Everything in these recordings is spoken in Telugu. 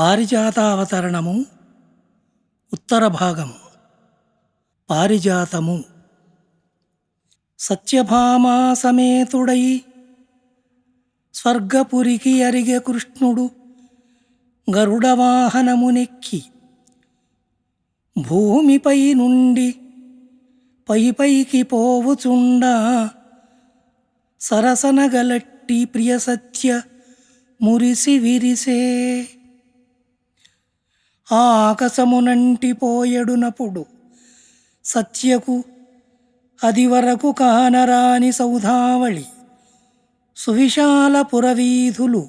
పారిజాతావతరణము ఉత్తర భాగము. పారిజాతము. సత్యభామా సమేతుడై స్వర్గపురికి అరిగె కృష్ణుడు గరుడవాహనమునెక్కి భూమిపై నుండి పైకి పోవుచుండా సరసనగలట్టి ప్రియ సత్య మురిసి విరిసే. ఆకాశమునంటిపోయెడునప్పుడు సత్యకు అది వరకు కానరాని సౌధావళి సువిశాల పురవీధులు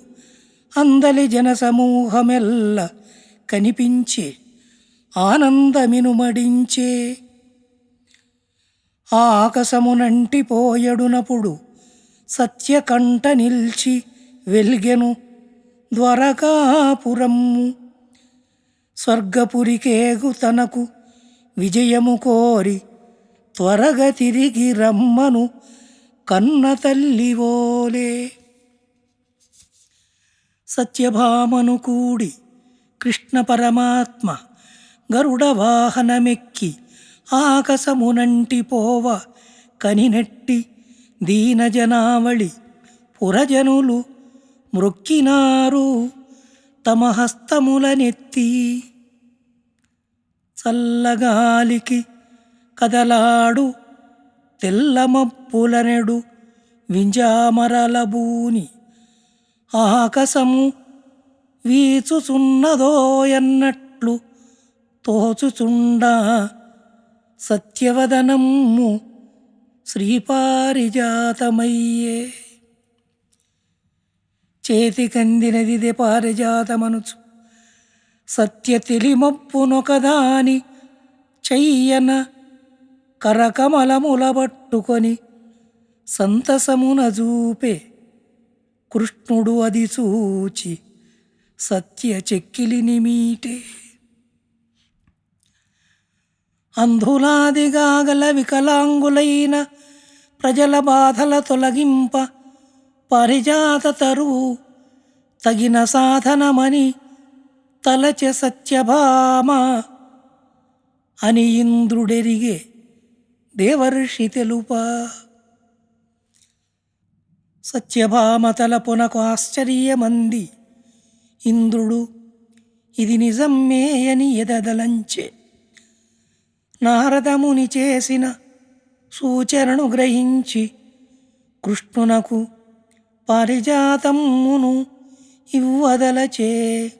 అందలి జనసమూహమెల్ల కనిపించే ఆనందమినుమడించే. ఆకాశమునంటిపోయెడునప్పుడు సత్యకంఠ నిల్చి వెల్గెను ద్వారకాపురము. స్వర్గపురికేగు తనకు విజయము కోరి త్వరగా తిరిగి రమ్మను కన్న తల్లివోలే. సత్యభామను కూడి కృష్ణ పరమాత్మ గరుడ వాహనమెక్కి ఆకాశమునంటిపోవ కనినెట్టి దీనజనావళి పురజనులు మ్రొక్కినారు తమ హస్తములనెత్తి. చల్లగాలికి కదలాడు తెల్లమప్పులనెడు వింజామరలబూని ఆకాశము వీచుచున్నదోయన్నట్లు తోచుచుండా సత్యవదనము శ్రీపారిజాతమయ్యే. చేతికందినదిదే పారిజాతమనుచు సత్య తెలిమప్పునొకదాని చెయ్యన కరకమలముల పట్టుకొని సంతసమున చూపే. కృష్ణుడు అది చూచి సత్య చెక్కిలిని మీటే. అంధులాదిగాగల వికలాంగులైన ప్రజల బాధల తొలగింప పారిజాత తరువు తగిన సాధనమని తలచె సత్యభామ అని ఇంద్రుడెరిగే దేవర్షి తెలుప. సత్యభామ తలపునకు ఆశ్చర్యమంది. ఇంద్రుడు ఇది నిజమ్మే అని ఎదదలంచే. నారదముని చేసిన సూచనను గ్రహించి కృష్ణునకు పారిజాతమును ఇవ్వదలచే.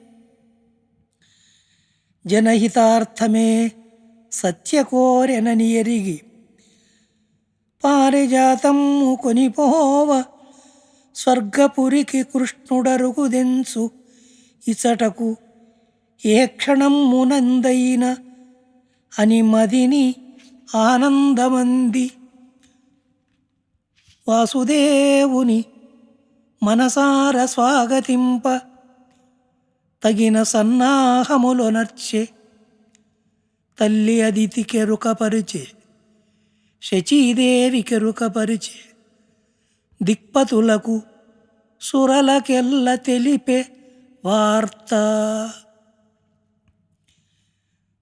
జనహితార్థమే సత్యకోరెనని ఎరిగి పారిజాతము కొనిపోవ స్వర్గపురికి కృష్ణుడరుగుదెంచు ఇచటకు ఏ క్షణమునందైన అని మదిని ఆనందమంది. వాసుదేవుని మనసార స్వాగతింప తగిన సన్నాహములొనర్చే. తల్లి అదితి కెరుకపరిచే, శచీదేవి కెరుకపరిచే, దిక్పతులకు సురలకెల్ల తెలిపే వార్త.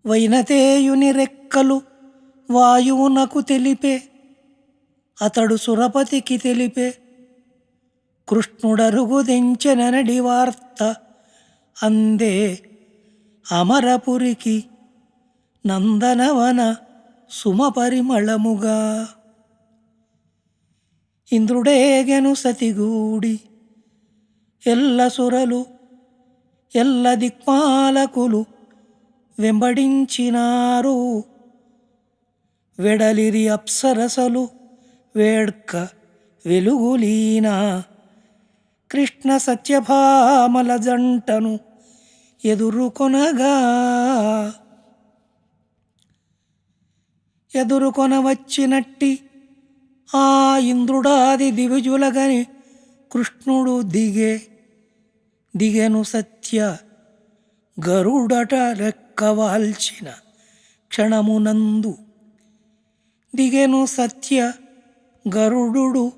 వైనతేయుని రెక్కలు వాయువునకు తెలిపే. అతడు సురపతికి తెలిపే. కృష్ణుడరుగుదెంచెననడి వార్త అందే అమరపురికి నందనవన సుమపరిమళముగా. ఇంద్రుడేగెను సతిగూడి ఎల్ల సురలు ఎల్ల దిక్పాలకులు వెంబడించినారు. వెడలిరి అప్సరసలు వేడ్క వెలుగులీన కృష్ణ సత్యభామల జంటను ఎదురుకొనవచ్చినట్టి ఆ ఇంద్రుడాది దివిజులగని కృష్ణుడు దిగెను సత్య గరుడట రెక్కవాల్చిన క్షణమునందు. దిగెను సత్య గరుడు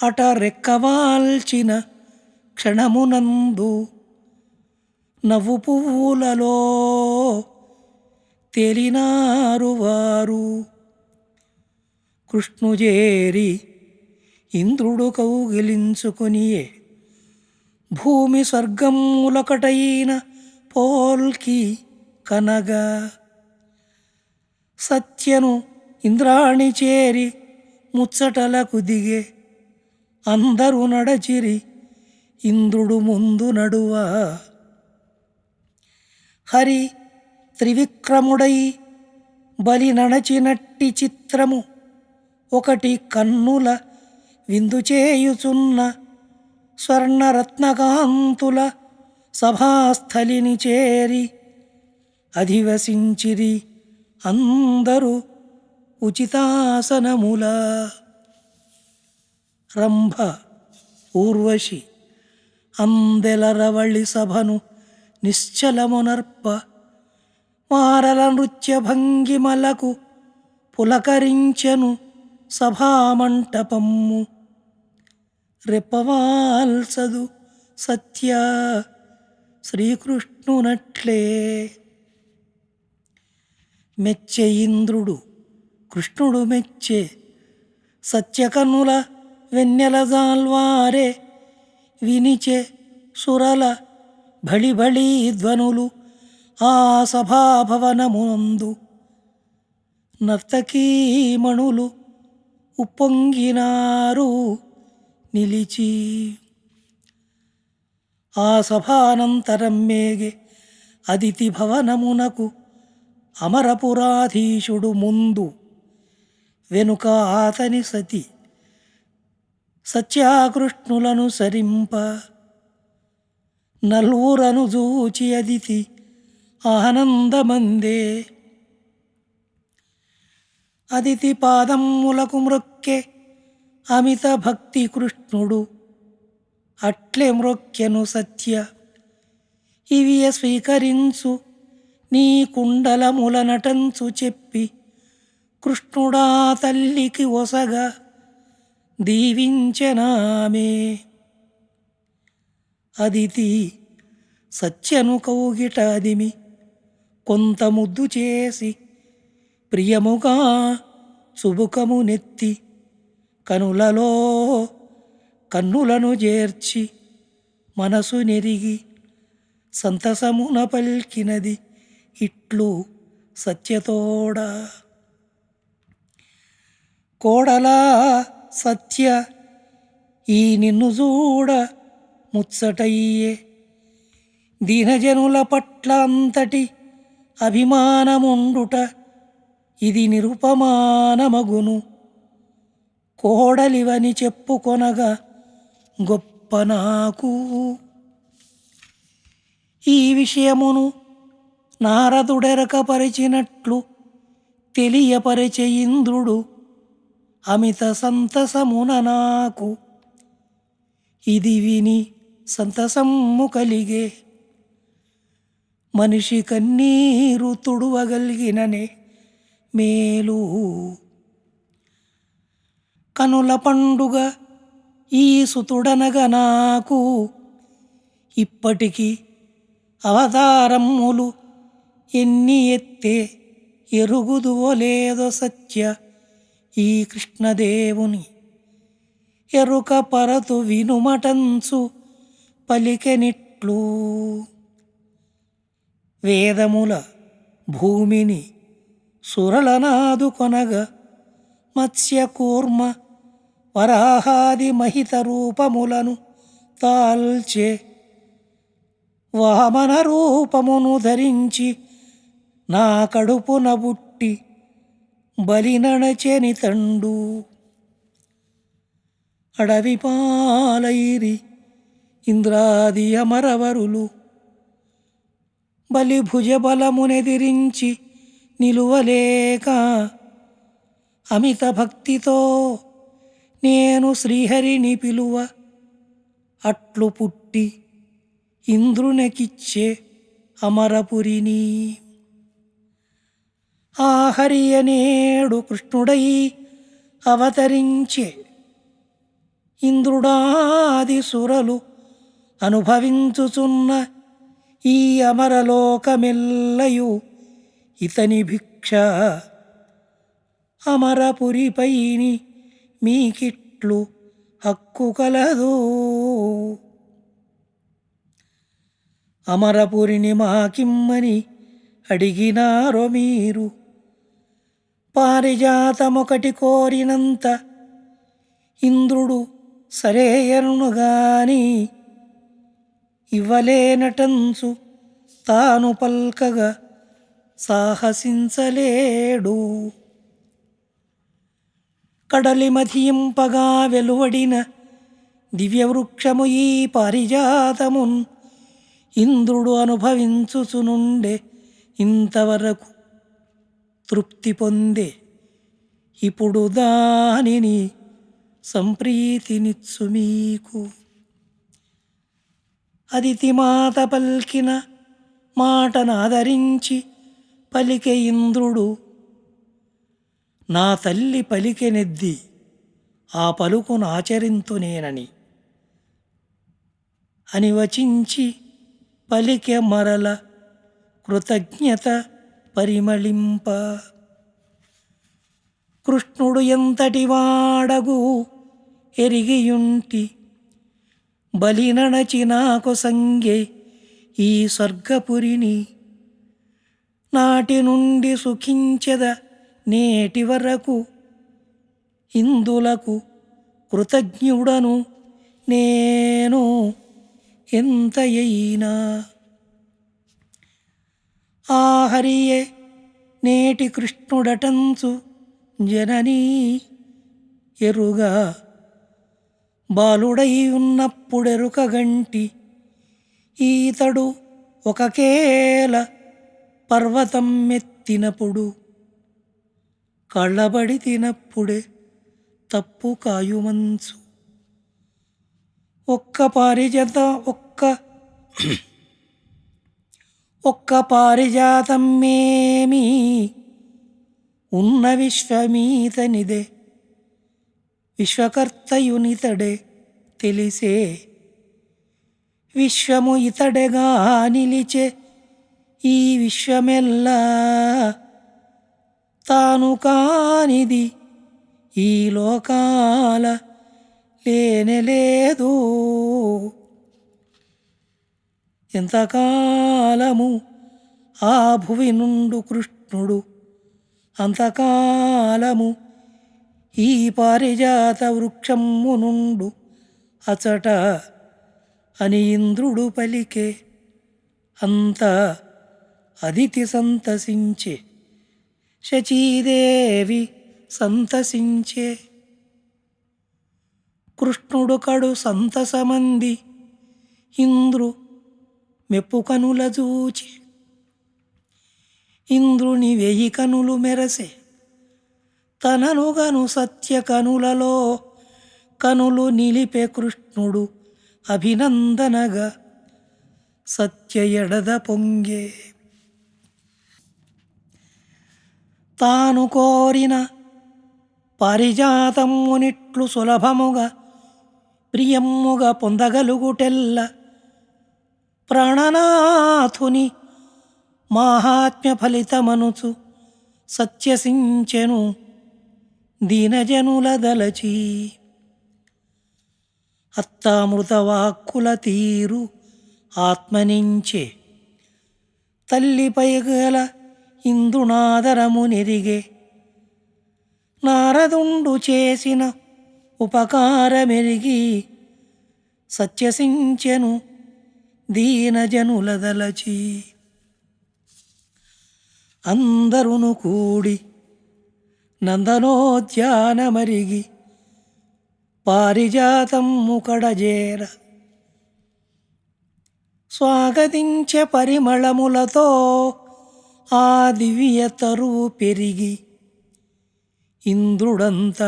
అట రెక్కవాల్చిన క్షణమునందు. నవ్వు పువ్వులలో తేలినారు వారు. కృష్ణుజేరి ఇంద్రుడు కౌగిలించుకొనియే భూమి స్వర్గములొకటైన పోల్కి కనగా. సత్యను ఇంద్రాణి చేరి ముచ్చటలకు దిగే అందరూ నడచిరి ఇంద్రుడు ముందు నడువా. హరి త్రివిక్రముడై బలి నడచినట్టి చిత్రము ఒకటి కన్నుల విందు చేయుచున్న స్వర్ణరత్నకాంతుల సభాస్థలిని చేరి అధివసించిరి అందరూ ఉచితాసనముల. రంభ ఊర్వశి అందెలరవళి సభను నిశ్చలమునర్ప మారల నృత్య భంగిమలకు పులకరించెను సభామంటపమ్ము. రెప్పవాల్సదు సత్య శ్రీకృష్ణునట్లే. మెచ్చే ఇంద్రుడు కృష్ణుడు మెచ్చే సత్యకన్నుల వెన్నెల జాల్వారే వినిచే సురల బళిబళీ ధ్వనులు ఆ సభాభవనమునందు. నర్తకీమణులు ఉప్పొంగినారు నిలిచి. ఆ సభానంతరం మేగే అదితి భవనమునకు అమరపురాధీశుడు ముందు వెనుక ఆతని సతి సత్యాకృష్ణులను సరింప. నల్వురను జూచి అదితి ఆనందమందే. అదితి పాదములకు మ్రొక్కె అమిత భక్తి కృష్ణుడు అట్లే మ్రొక్కెను సత్య. ఇవియ స్వీకరించు నీ కుండలముల నటంచు చెప్పి కృష్ణుడా తల్లికి ఒసగా దీవించెనామే. అదితి సత్యను కౌగిట అదిమి కొంత ముద్దు చేసి ప్రియముగా చుబుకము నెత్తి కనులలో కన్నులను చేర్చి మనసు నెరిగి సంతసమున పల్కినది ఇట్లు సత్యతోడ. కోడలా సత్య ఈ నిన్ను చూడ ముచ్చటయ్యే దీనజనుల పట్ల అంతటి అభిమానముండుట ఇది నిరుపమానమగును. కోడలివని చెప్పుకొనగా గొప్ప నాకు. ఈ విషయమును నారదుడెరకపరిచినట్లు తెలియపరిచే ఇంద్రుడు అమిత సంతసమున నాకు. ఇది విని సంతసమ్ము కలిగే మనిషి కన్నీరు తుడువగలిగిననే మేలు. కనుల పండుగ ఈ సుతుడనగా నాకు ఇప్పటికి అవతారములు ఎన్ని ఎత్తే ఎరుగుదువో లేదో సత్య ఈ కృష్ణదేవుని. ఎరుక పరతు వినుమటంచు పలికెనిట్లు. వేదముల భూమిని సురలనాదు కొనగా మత్స్య కూర్మ వరాహాది మహిత రూపములను తాల్చే వామన రూపమును ధరించి నా కడుపున బుట్టి బలినడచెని తండు. అడవి పాలైరి ఇంద్రాది అమరవరులు బలి భుజబలమునెదిరించి నిలువలేక అమిత భక్తితో నేను శ్రీహరిని పిలువ అట్లు పుట్టి ఇంద్రునికిచ్చే అమరపురిని. ఆ హరి అనేడు కృష్ణుడై అవతరించే ఇంద్రుడాది సురలు అనుభవించుచున్న ఈ అమరలోకమెల్లయు ఇతని భిక్ష. అమరపురిపైని మీకిట్లు హక్కు కలదు. అమరపురిని మాకిమ్మని అడిగినారో మీరు, పారిజాతమొకటి కోరినంత ఇంద్రుడు సరేయను గాని, ఇవ్వలేనటంచు తాను పల్కగా సాహసించలేడు. కడలి మధింపగా వెలువడిన దివ్యవృక్షము ఈ పారిజాతమున్ ఇంద్రుడు అనుభవించుచునుండే ఇంతవరకు తృప్తి పొందే. ఇప్పుడు దానిని సంప్రీతినిచ్చు మీకు. అదితి మాత పల్కిన మాటనాదరించి పలికే ఇంద్రుడు, నా తల్లి పలికెనెద్ది ఆ పలుకును ఆచరింతునేనని అని వచించి పలికె మరల కృతజ్ఞత పరిమళింప. కృష్ణుడు ఎంతటి వాడగు ఎరిగియుంటి, బలినడచి నాకు సంగే ఈ స్వర్గపురిని. నాటి నుండి సుఖించెద నేటి వరకు, ఇందులకు కృతజ్ఞుడను నేను ఎంతయైనా. ఆ హరియే నేటి కృష్ణుడటంచు జననీ ఎరుగా, బాలుడై ఉన్నప్పుడెరుకగంటి ఈతడు ఒకకేల పర్వతం ఎత్తినప్పుడు, కళ్ళబడి తినప్పుడే తప్పు కాయుమంచు. ఒక్క పారిజాతమేమి ఉన్న విశ్వమీతనిదే, విశ్వకర్తయునితడే తెలిసే. విశ్వము ఇతడెగా నిలిచే ఈ విశ్వమెల్లా, తాను కానిది ఈ లోకాల లేనేలేదు. ఎంతకాలము ఆ భువి నుండు కృష్ణుడు, అంతకాలము ఈ పారిజాత వృక్షము నుండు అచట అని ఇంద్రుడు పలికే. అంత అదితి సంతసించే, శచీదేవి సంతసించే. కృష్ణుడు కడు సంతసమంది ఇంద్రు మెప్పు కనుల చూచి, ఇంద్రుని 1000 కనులు మెరసే. తననుగను సత్య కనులలో కనులు నిలిపే కృష్ణుడు అభినందనగా, సత్య ఎడద పొంగే. తాను కోరిన పారిజాతమునిట్లు సులభముగా ప్రియమ్ముగా పొందగలుగుటెల్ల, ప్రాణనాథుని మాహాత్మ్య ఫలితమనుచు సత్యసించెను దీనజనుల దలచి. అత్తామృతవాక్కుల తీరు ఆత్మనించే, తల్లిపై గల ఇంద్రునాదరము నెరిగే. నారదుండు చేసిన ఉపకారమెరిగి సత్యసించెను దీనజనుల దలచి. అందరును కూడి నందనోద్యానమరిగి పారిజాతము కడజేర, స్వాగతించే పరిమళములతో ఆ దివ్య తరువు పెరిగి. ఇంద్రుడంత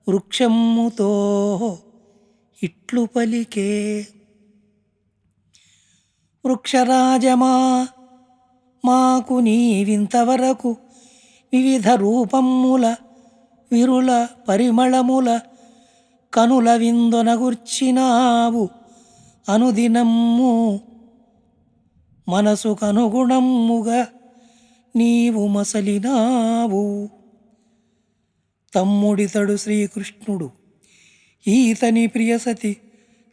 వృక్షముతో ఇట్లు పలికే, వృక్షరాజమా మాకు నీవింతవరకు వివిధ రూపముల విరుల పరిమళముల కనుల విందొనగుర్చినావు అనుదినమ్ము. మనసుకనుగుణమ్ముగా నీవు మసలినావు. తమ్ముడితడు శ్రీకృష్ణుడు ఈతని ప్రియసతి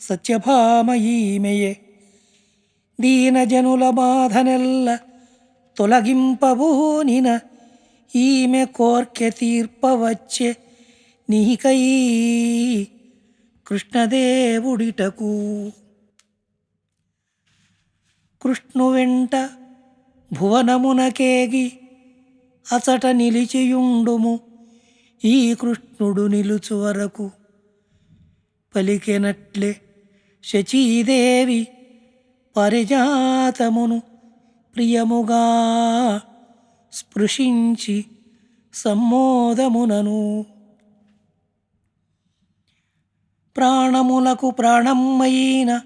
సత్యభామ ఈమెయే. దీనజనుల బాధనెల్ల తొలగింపబూనిన ఈమె కోర్కె తీర్పవచ్చే నీకై కృష్ణదేవుడిటకు. కృష్ణు వెంట భువనమునకేగి అచట నిలిచియుండుము ఈ కృష్ణుడు నిలుచు వరకు. పలికెనట్లే శచీదేవి పారిజాతమును ప్రియముగా స్పృశించి సమ్మోదమునను. ప్రాణములకు ప్రాణమైన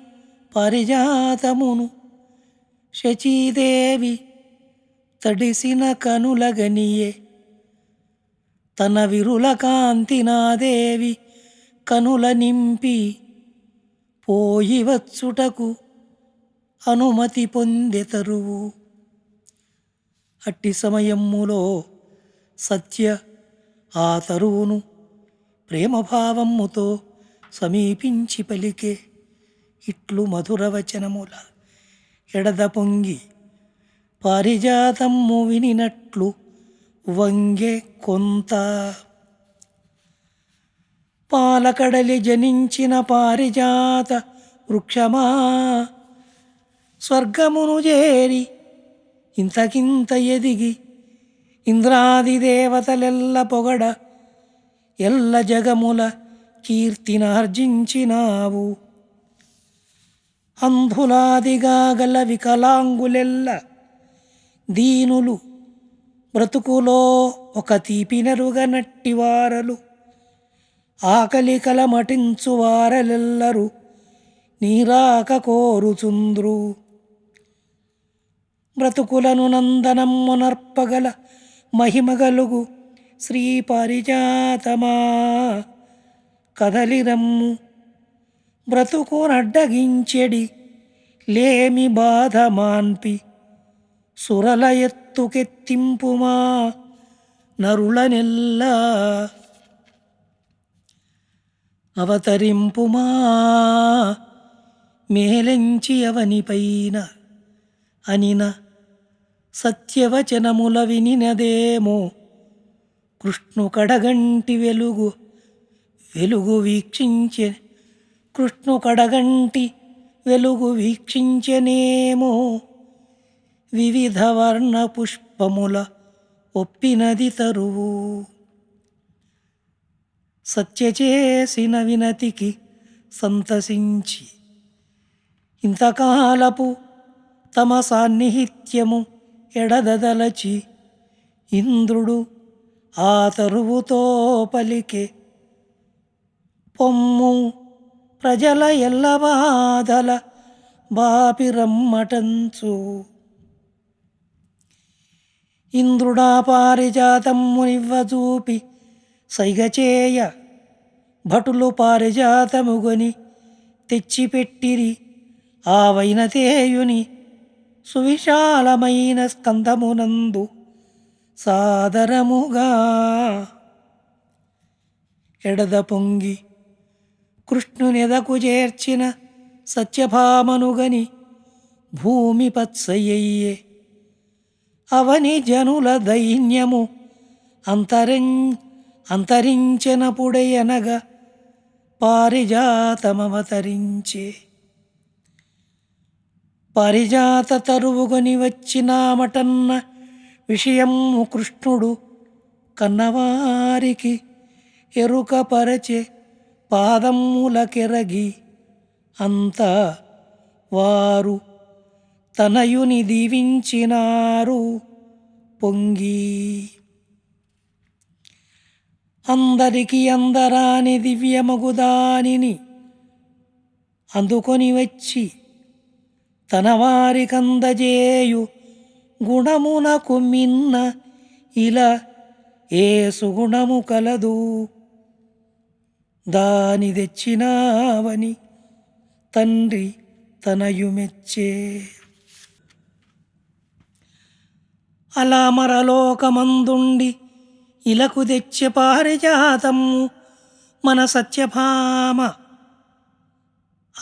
పారిజాతమును శచీదేవి తడిసిన కనులగనియే. తన విరుల కాంతి నాదేవి కనుల నింపి పోయి వచ్చుటకు అనుమతి పొందెతరువు. అట్టి సమయములో సత్య ఆ తరువును ప్రేమభావముతో సమీపించి పలికే ఇట్లు మధురవచనముల ఎడద పొంగి. పారిజాతమ్ము వినినట్లు వంగె కొంత. పాలకడలి జనించిన పారిజాత వృక్షమా, స్వర్గమును చేరి ఇంతకింత ఎదిగి ఇంద్రాది దేవతలెల్ల పొగడ ఎల్ల జగముల కీర్తినార్జించినావు. అంధులాదిగా గల వికలాంగులెల్ల దీనులు బ్రతుకులో ఒక తీపినరుగనట్టివారలు. ఆకలి కలమటించు వారలెల్లరూ నీరాక కోరుచుంద్రు. బ్రతుకులను నందనమ్మునర్పగల మహిమగలుగు శ్రీ పారిజాతమా కదలిరమ్ము. బ్రతుకునడ్డగించెడి లేమి బాధ మాన్పి సురల ఎత్తుకెత్తింపుమా నరులనెల్లా. అవతరింపుమా మేలెంచి అవనిపైన అనిన సత్యవచనముల వినినదేమో కృష్ణు కడగంటి వెలుగు వీక్షించె. కృష్ణు కడగంటి వెలుగు వీక్షించెనేమో వివిధ వర్ణ పుష్పముల ఒప్పినది తరువు. సత్య చేసిన వినతికి సంతసించి ఇంతకాలపు తమ సాన్నిహిత్యము ఎడదదలచి ఇంద్రుడు ఆ తరువుతో పలికే. పొమ్ము ప్రజల ఎల్ల బాధల బాపిరమ్మటంచు. ఇంద్రుడా పారిజాతమ్మునివ్వజూపి సైగచేయ భటులు పారిజాతముగొని తెచ్చిపెట్టిరి ఆ వైనతేయుని సువిశాలమైన స్కందమునందు సాదరముగా. ఎడద పొంగి కృష్ణునెదకు చేర్చిన సత్యభామనుగని భూమి పచ్చయ్యే. అవని జనుల దైన్యము అంతరించెనపుడయనగా పారిజాతమవతరించే. పారిజాత తరువుగొని వచ్చినామటన్న విషయము కృష్ణుడు కన్నవారికి ఎరుకపరచే పాదములకెరగి. అంత వారు తనయుని దీవించినారు పొంగి. అందరికి అందరాని దివ్యమగుదానిని అందుకొని వచ్చి తన వారికందజేయు గుణమునకు మిన్న ఇలా ఏ సుగుణము కలదు. దాని తెచ్చినావని తండ్రి తనయు మెచ్చే. అలా మరలోకమందుండి ఇలకు తెచ్చే పారిజాతము మన సత్యభామ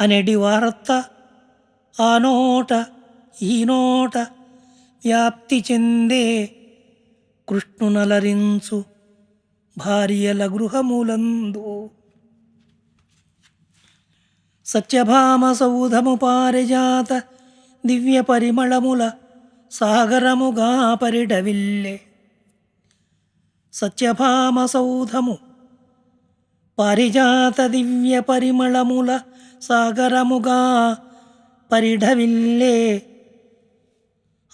అనెడి వార్త ఆ నోట ఈ నోట వ్యాప్తి చెందే కృష్ణునలరించు భార్యల గృహములందు. సత్యభామ సౌధము పారిజాత దివ్య పరిమళముల సాగరముగా పరిడవిల్లే. సత్యభామ సౌధము పారిజాత దివ్య పరిమళముల సాగరముగా పరిఢవిల్లే.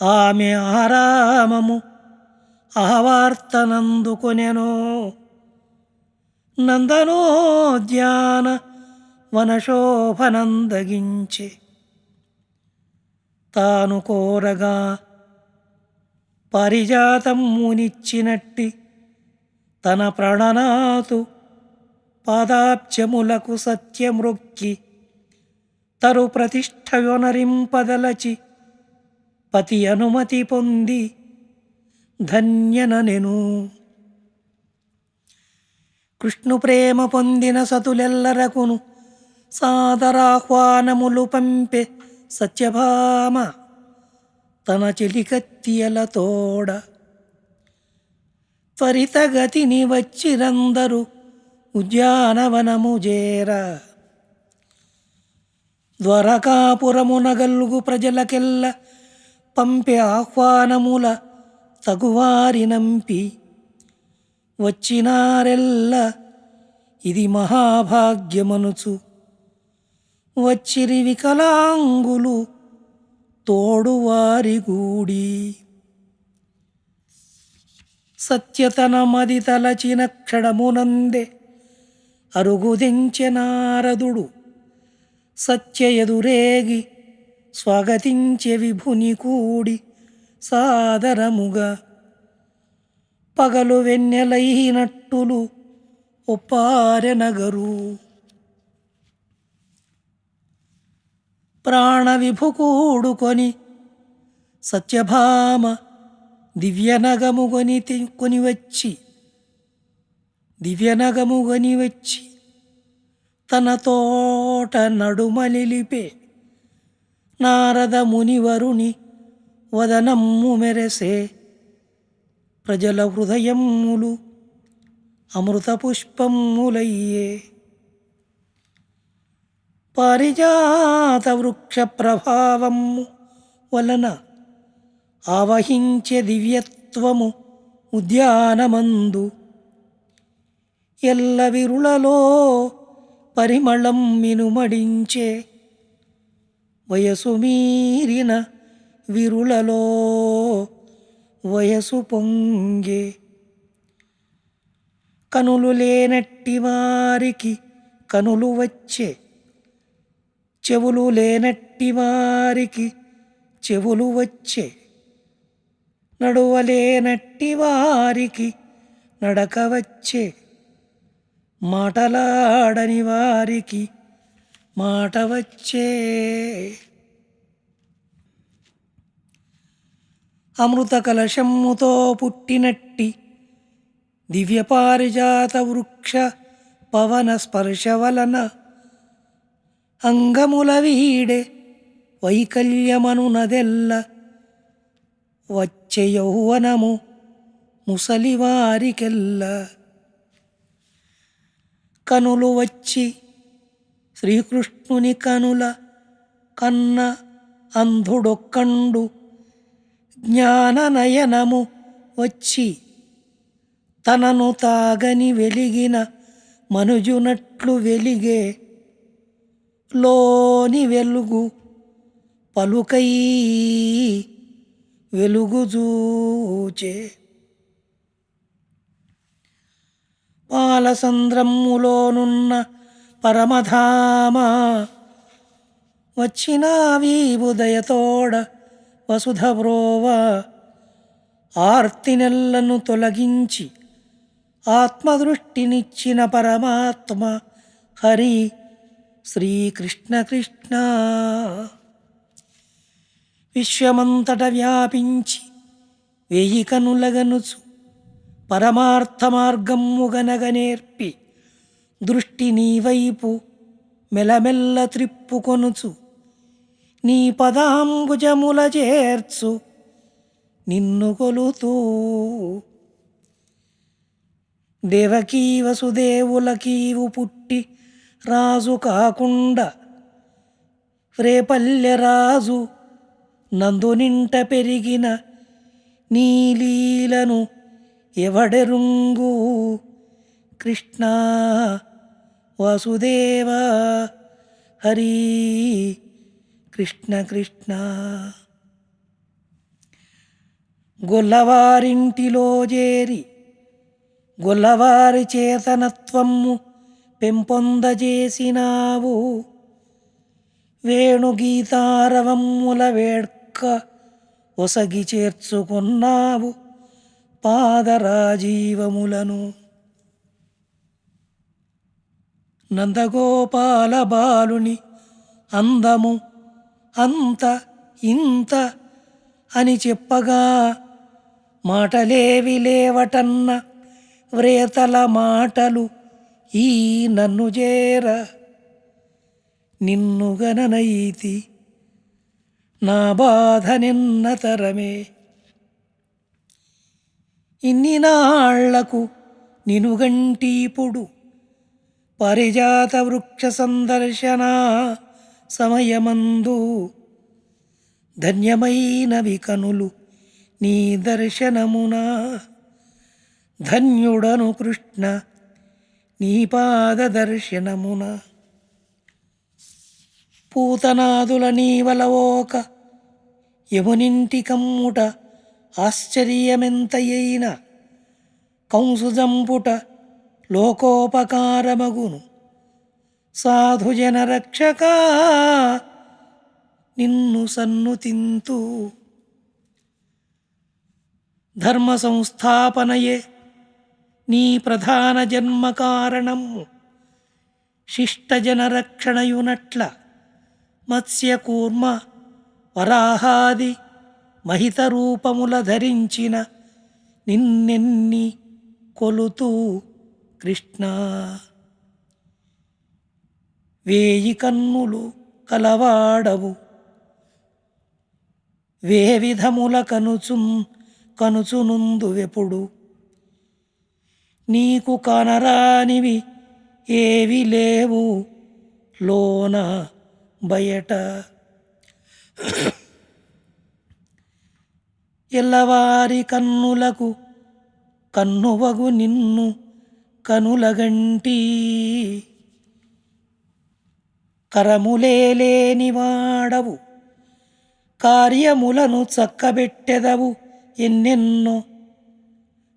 ఆమె ఆరామము ఆవార్తనందుకొనెనో నందనోద్యాన వనశోభనందగించే. తాను కోరగా పారిజాతమునిచ్చినట్టి తన ప్రణనాతు పాదాబ్జములకు సత్యమృక్కి తరు ప్రతిష్ఠ యొనరింపదలచి పతి అనుమతి పొంది ధన్యననెను. కృష్ణు ప్రేమ పొందిన సతులెల్లరకును సాదరాహ్వానములు పంపె సత్యభామ తన చెలికత్తియలతోడ. త్వరితగతిని వచ్చిరందరు ఉద్యానవనము జేర. ద్వారకాపురమునగల్గు ప్రజలకెల్ల పంపె ఆహ్వానముల తగువారినంపి వచ్చినారెల్ల ఇది మహాభాగ్యమనుచు వచ్చిరి వికలాంగులు తోడువారి గూడి. సత్యతన మది తలచిన క్షణమునందే అరుగుదించె నారదుడు సత్య ఎదురేగి స్వాగతించె విభుని కూడి సాదరముగా. పగలు వెన్నెలైనట్టులు ఒప్పారెనగరు. ప్రాణవిభు కూడుకొని సత్యభామ దివ్యనగము వచ్చి తన తోట నడుమలిలిపే. నారద మునివరుని వదనమ్ము మెరసే. ప్రజల హృదయములు అమృత పుష్పములయ్యే. పారిజాత వృక్ష ప్రభావము వలన ఆవహించే దివ్యత్వము ఉద్యానమందు. ఎల్ల విరులలో పరిమళం మినుమడించే. వయసు మీరిన విరులలో వయసు పొంగే. కనులు లేనట్టి వారికి కనులు వచ్చే. చెవులు లేనట్టి వారికి చెవులు వచ్చే. నడువలేనట్టి వారికి నడక వచ్చే. మాటలాడని వారికి మాట వచ్చే. అమృత కలశమ్ముతో పుట్టినట్టి దివ్య పారిజాత వృక్ష పవన స్పర్శ వలన అంగముల వీడే వైకల్యమనునదెల్ల. వచ్చే యౌవనము ముసలివారికెల్ల. కనులు వచ్చి శ్రీకృష్ణుని కనుల కన్న అంధుడొక్కండు. జ్ఞాననయనము వచ్చి తనను తాగని వెలిగిన మనుజునట్లు వెలిగే. లోని వెలుగు పలుకై వెలుగు జూచే. పాలసంద్రములోనున్న పరమధామ వచ్చినావీ ఉదయతోడ వసుధబ్రోవ. ఆర్తినెల్లను తొలగించి ఆత్మదృష్టినిచ్చిన పరమాత్మ హరి శ్రీకృష్ణ కృష్ణ. విశ్వమంతట వ్యాపించి వేయి కనులగనుచు పరమార్థ మార్గమ్ముగనగనేర్పి దృష్టి నీవైపు మెలమెల్ల త్రిప్పుకొనుచు నీ పదాంబుజముల చేర్చు నిన్ను కొలుతూ దేవకీ వసుదేవులకీవు పుట్టి రాజు కాకుండా రేపల్లె రాజు నందునింట పెరిగిన నీలీలను ఎవడెరుంగు కృష్ణ వాసుదేవ హరి కృష్ణ కృష్ణ. గొల్లవారింటిలో చేరి గొల్లవారి చేతనత్వము పెంపొందజేసినావు వేణుగీతారవమ్ముల వేడ్క ఒసగి చేర్చుకున్నావు పాదరాజీవములను. నందగోపాల బాలుని అందము అంత ఇంత అని చెప్పగా మాటలేవి లేవటన్న వ్రేతల మాటలు ఈ నన్ను చేర నిన్ను గననైతి నా బాధ నిన్నతరమే. ఇన్ని నాళ్లకు నినుగంటీపుడు పరిజాత వృక్ష సందర్శన సమయమందు ధన్యమైనవి కనులు నీ దర్శనమున. ధన్యుడను కృష్ణ నీ పాద దర్శనమున. పూతనాదుల నీవలవోక యమునింటి కమ్ముట ఆశ్చర్యమెంతయైన కంసుజంపుట లోకోపకారమగును సాధుజన రక్షక నిన్ను సన్నుతింతు. ధర్మ సంస్థాపనయే నీ ప్రధాన జన్మ కారణము శిష్టజన రక్షణయునట్ల మత్స్యకూర్మ వరాహాది మహిత రూపముల ధరించిన నిన్నెన్ని కొలుతూ కృష్ణ. వేయి కన్నులు కలవాడవు వే విధముల కనుచునుందువెప్పుడు నీకు కానరానివి ఏవి లేవు లోన బయట. ఎల్లవారి కన్నులకు కన్నువగు నిన్ను కనులగంటి కరములేని వాడవు కార్యములను చక్కబెట్టెదవు ఎన్నెన్నో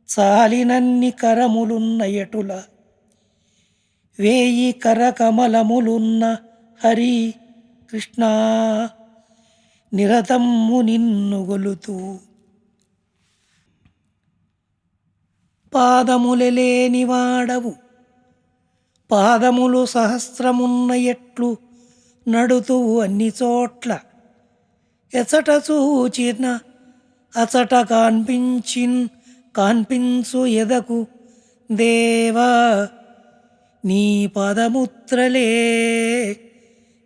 చాలినన్ని కరములున్నయటుల వేయి కరకమలములున్న హరి కృష్ణ నిరతమ్ము నిన్ను గొలుతూ. పాదములెలేని వాడవు పాదములు సహస్రమున్న ఎట్లు నడుతూ అన్ని చోట్ల ఎచట చూచిన అచట కాన్పించు ఎదకు దేవా నీ పదముత్రలే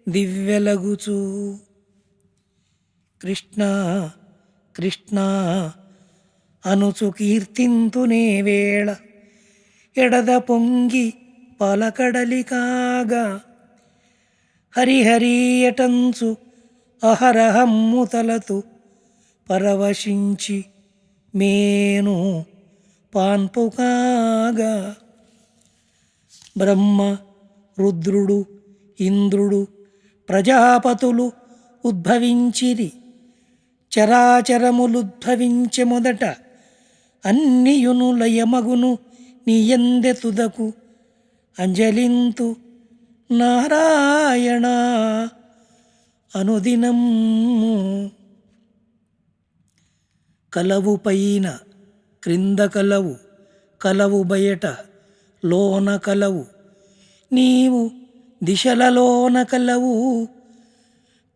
దివ్యలగుచు. కృష్ణ కృష్ణ అనుచు కీర్తింతునే వేళ ఎడద పొంగి పలకడలి కాగా హరిహరియటంచు అహరహమ్ము తలతు పరవశించి మేను పాన్పు కాగా బ్రహ్మ రుద్రుడు ఇంద్రుడు ప్రజాపతులు ఉద్భవించిరి చరాచరములుద్భవించె మొదట అన్నియును లయమగును నీయందె తుదకు అంజలింతు నారాయణ అనుదినము. కలవు పైన క్రింద కలవు కలవు బయట లోన కలవు నీవు దిశలలోన కలవు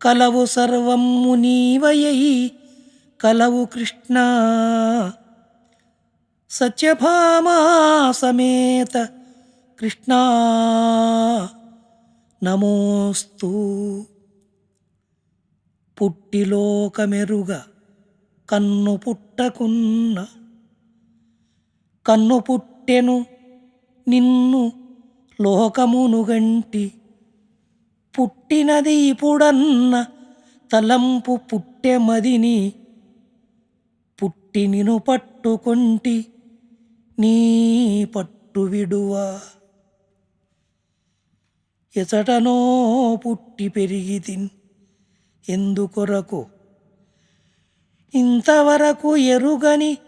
కలవు సర్వము నీవయై కలవు కృష్ణ సత్యభామా సమేత కృష్ణ నమోస్తు. పుట్టిలోకమెరుగ కన్ను పుట్టకున్న కన్ను పుట్టెను నిన్ను లోకమును గంటి పుట్టినది ఇప్పుడన్న తలంపు పుట్టె మదిని పుట్టి నిను పట్టుకొంటి నీ పట్టు విడువా. ఎచటనో పుట్టి పెరిగితిన్ ఎందుకొరకు ఇంతవరకు ఎరుగని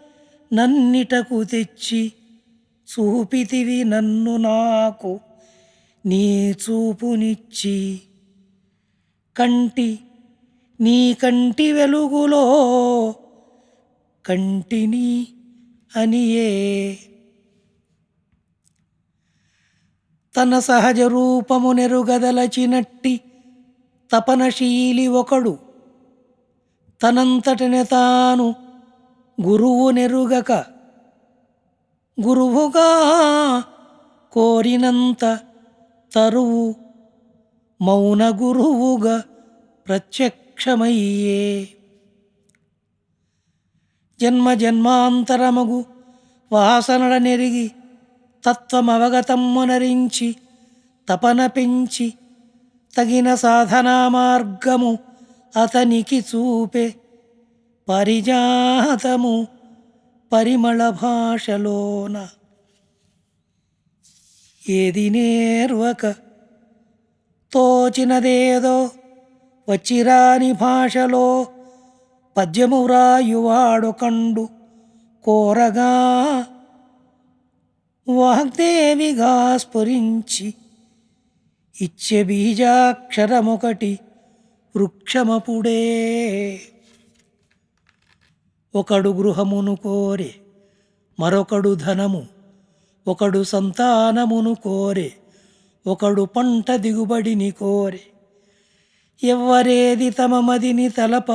నన్నిటకు తెచ్చి చూపితివి నన్ను నాకు నీ చూపునిచ్చి. కంటి నీ కంటి వెలుగులో కంటిని అనియే. తన సహజ రూపము నెరుగదలచినట్టి తపనశీలి ఒకడు తనంతటనే తాను గురువు నెరుగక గురువుగా కోరినంత తరువు మౌన గురువుగా ప్రత్యక్షమయ్యే. జన్మ జన్మాంతరమగు వాసనల నెరిగి తత్వమవగతమ్మునరించి తపన పెంచి తగిన సాధనా మార్గము అతనికి చూపే పారిజాతము పరిమళ భాషలోన. ఏది నేర్వక తోచినదేదో వచ్చిరాని భాషలో పద్యము వ్రాయువాడు కండు కోరగా వాగ్దేవిగా స్ఫురించి ఇచ్చే బీజాక్షరమొకటి వృక్షమపుడే. ఒకడు గృహమును కోరే మరొకడు ధనము, ఒకడు సంతానమును కోరే ఒకడు పంట దిగుబడిని కోరే. ఎవ్వరేది తమ మదిని తలప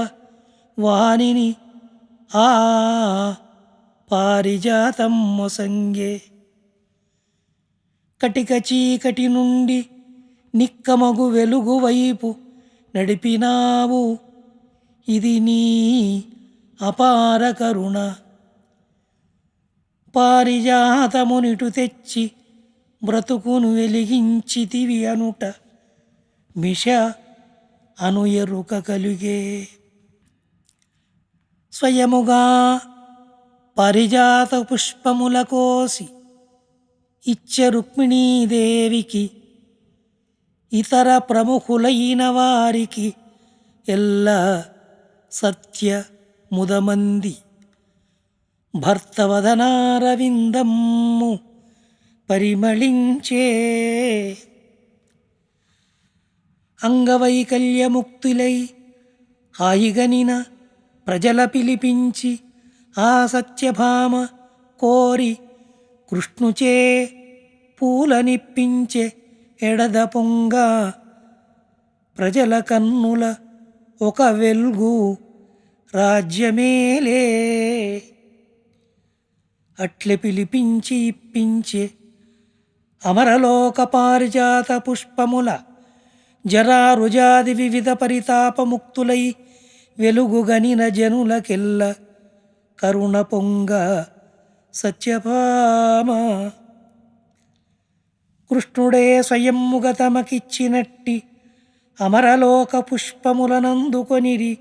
వానిని ఆ పారిజాతం మొసంగే. కటిక చీకటి నుండి నిక్కమగు వెలుగు వైపు నడిపినావు, ఇది నీ అపార కరుణ. పారిజాతమునిటు తెచ్చి బ్రతుకును వెలిగించితివి అనుట మిష అను ఎరుక కలిగే. స్వయముగా పారిజాత పుష్పముల కోసి ఇచ్చే రుక్మిణీదేవికి ఇతర ప్రముఖులైన వారికి ఎల్ల సత్య ముదమంది భర్తవదనారవిందమ్ము పరిమళించే. అంగవైకల్యముక్తులై హాయిగనిన ప్రజల పిలిపించి ఆ సత్యభామ కోరి కృష్ణుచే పూలనిప్పించే ఎడద పొంగ. ప్రజల కన్నుల ఒక వెల్గు రాజ్యమేలే. అట్లె పిలిపించి ఇప్పించే అమరలోక పారిజాత పుష్పముల జరారుజాది వివిధ పరితాపముక్తులై వెలుగుగనిన జనులకెల్ల కరుణ పొంగ సత్యభామ. కృష్ణుడే స్వయమ్ముగ తమకిచ్చినట్టి అమరలోక పుష్పములనందుకొనిరి.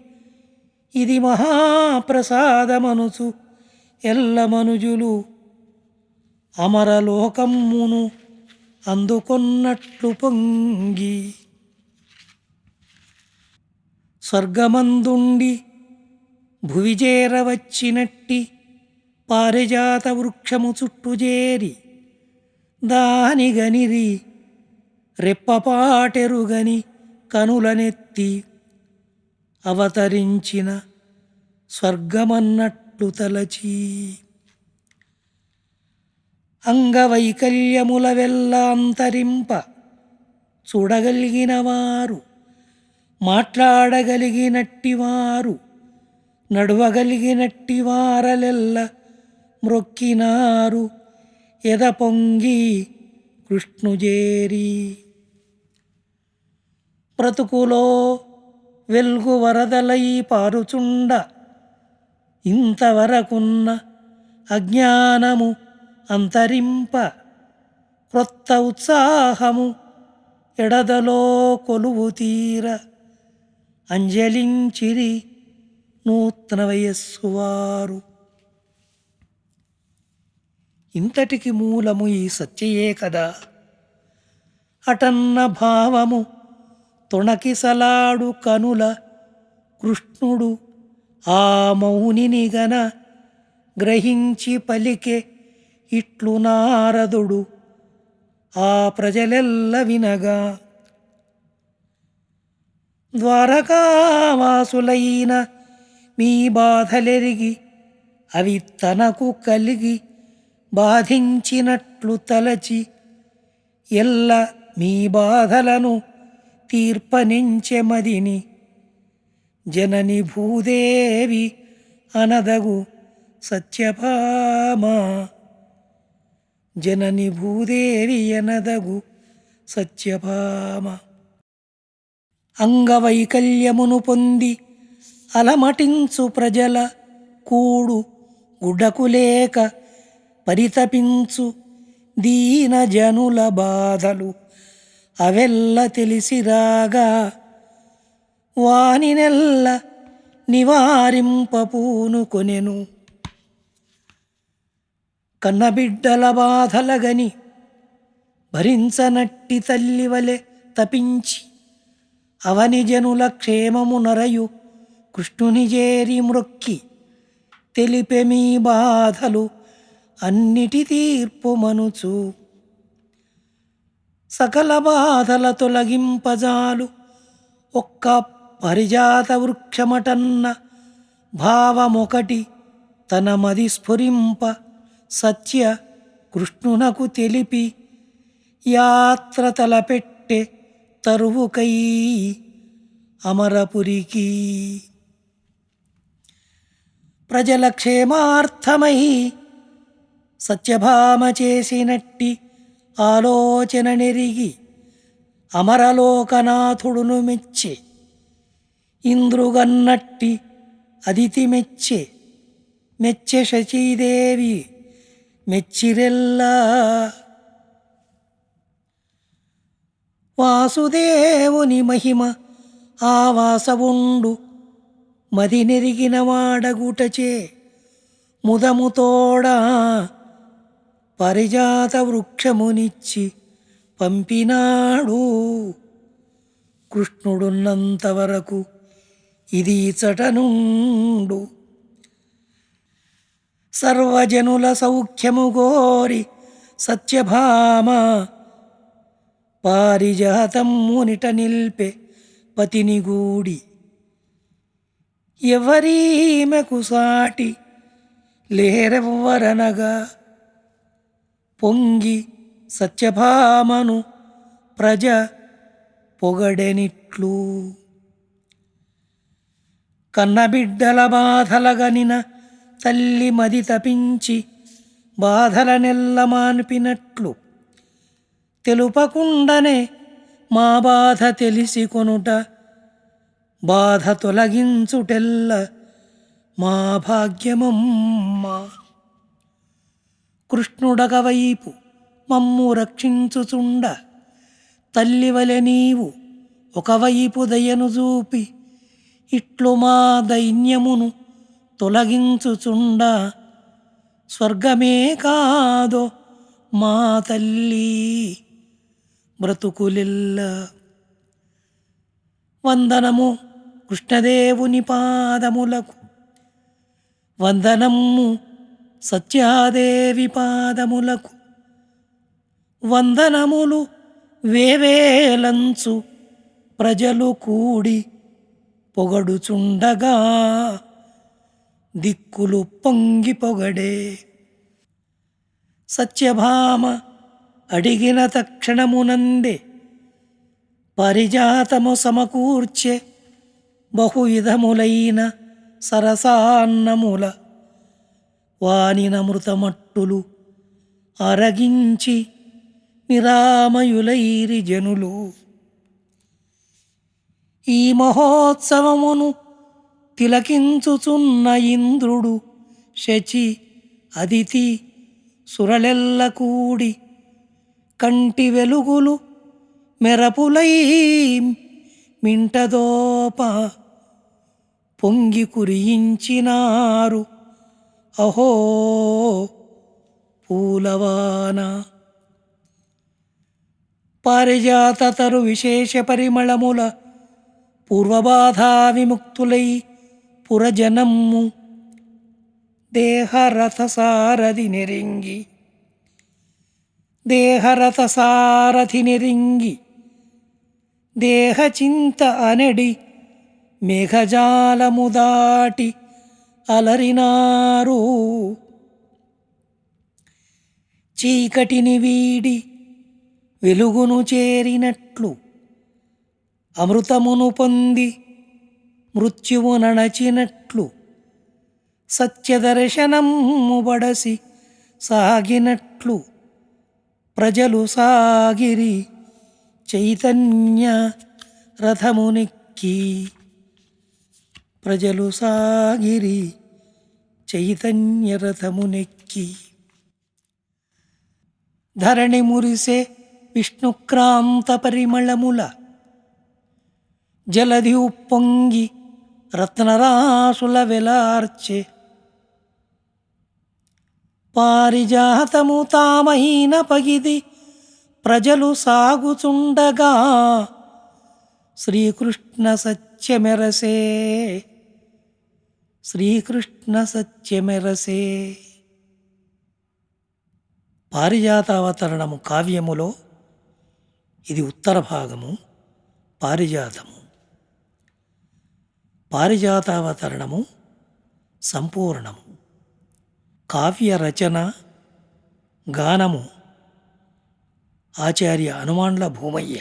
ఇది మహాప్రసాదమనుచు ఎల్ల మనుజులు అమరలోకమ్మును అందుకొన్నట్లు పొంగి. స్వర్గమందుండి భువిజేరవచ్చినట్టి పారిజాత వృక్షము చుట్టుజేరి దానిగనిరి రెప్పపాటెరుగని కనులనెత్తి అవతరించిన స్వర్గమన్నట్లు తలచి. అంగవైకల్యముల వెల్ల అంతరింప చూడగలిగిన వారు, మాట్లాడగలిగినట్టివారు, నడువగలిగినట్టి వారలెల్ల మ్రొక్కినారు ఎద పొంగి కృష్ణుజేరి. బ్రతుకులో వెల్గు వరదలై పారుచుండ ఇంతవరకున్న అజ్ఞానము అంతరింప క్రొత్త ఉత్సాహము ఎడదలో కొలువు తీర అంజలించిరి నూతన వయస్సువారు. ఇంతటికి మూలము ఈ సత్యయే కదా. అటన్న భావము తొణకిసలాడు కనుల కృష్ణుడు ఆ మౌనిని గన గ్రహించి పలికే ఇట్లు నారదుడు ఆ ప్రజలెల్ల వినగా. ద్వారకావాసులైన మీ బాధలెరిగి అవి తనకు కలిగి బాధించినట్లు తలచి ఎల్ల మీ బాధలను తీర్పనించె మదిని జనని భూదేవి అనదగు సత్యభామ. జనని భూదేవి అనదగు సత్యభామ. అంగవైకల్యమును పొంది అలమటించు ప్రజల కూడు గుడ్డకులేక పరితపించు దీన జనుల బాధలు అవెల్ల తెలిసిరాగా వానినెల్ల నివారింపపూనుకొనెను. కన్నబిడ్డల బాధలగని భరించనట్టి తల్లివలె తపించి అవని జనుల క్షేమము నరయు కృష్ణుని చేరి మ్రొక్కి తెలిపె మీ బాధలు అన్నిటి తీర్పు మనుచు. సకల బాధల తొలగింపజాలు ఒక్క పరిజాత వృక్షమటన్న భావమొకటి తన మది స్ఫురింప సత్య కృష్ణునకు తెలిపి యాత్ర తలపెట్టె తరువుకై అమరపురికి. ప్రజల క్షేమార్థమై సత్యభామ చేసినట్టి ఆలోచన నెరిగి అమరలోకనాథుడును మెచ్చే ఇంద్రుగన్నట్టి అదితి మెచ్చే శచీదేవి మెచ్చిరెల్లా. వాసుదేవుని మహిమ ఆవాసవుండు మది నెరిగిన వాడగుటచే ముదముతోడా పరిజాత వృక్షమునిచ్చి పంపినాడు. కృష్ణుడున్నంతవరకు ఇది చటనుండు. సర్వజనుల సౌఖ్యము గోరి సత్యభామ పారిజాతమ్మునిట నిల్పె పతినిగూడి. ఎవరీమెకు సాటి లేరెవ్వరనగా పొంగి సత్యభామను ప్రజ పొగడెనిట్లు. కన్నబిడ్డల బాధలగనిన తల్లి మది తపించి బాధలనెల్ల మాన్పినట్లు తెలుపకుండనే మా బాధ తెలిసి కొనుట బాధ తొలగించుటెల్ల మా భాగ్యమమ్మ. కృష్ణుడొకవైపు మమ్ము రక్షించుచుండ తల్లివలె నీవు ఒకవైపు దయను చూపి ఇట్లు మా దైన్యమును తొలగించుచుండ స్వర్గమే కాదో మా తల్లి బ్రతుకులెల్ల. వందనము కృష్ణదేవుని పాదములకు, వందనము సత్యాదేవి పాదములకు, వందనములు వేవేలంచు ప్రజలు కూడి పొగడుచుండగా దిక్కులు పొంగి పొగడే. సత్యభామ అడిగిన తక్షణమునందే పరిజాతము సమకూర్చె బహువిధములైన సరసాన్నముల వానినమృతమట్టులు అరగించి నిరామయులైరి జనులు. ఈ మహోత్సవమును తిలకించుచున్న ఇంద్రుడు శచి అదితి సురలెల్ల కూడి కంటి వెలుగులు మెరపులై మింటదోప పొంగి కురియించినారు. అహో పూలవాన. పారిజాతతరు విశేష పరిమళముల పూర్వబాధా విముక్తులై పురజనమ్ము దేహరథసారథి నెరింగి దేహచింత అనడి మేఘజాలము దాటి అలరినారు. చీకటిని వీడి వెలుగును చేరినట్లు అమృతమును పొంది మృత్యువు నణచినట్లు సత్యదర్శనము బడసి సాగినట్లు ప్రజలు సాగిరి చైతన్య రథమునెక్కి. ప్రజలు సాగిరి చైతన్య రథమునెక్కి. ధరణి మురిసే విష్ణుక్రాంత పరిమళముల జలధి ఉప్పొంగి రత్నరాసుల వెలార్చె. పారిజాతము తామైన పగిది ప్రజలు సాగుచుండగా శ్రీకృష్ణ సత్యమెరసే. పారిజాతావతరణము కావ్యములో ఇది ఉత్తర భాగము. పారిజాతము. పారిజాతావతరణము సంపూర్ణము. కావ్య రచన గానము ఆచార్య హనుమాండ్ల భూమయ్య.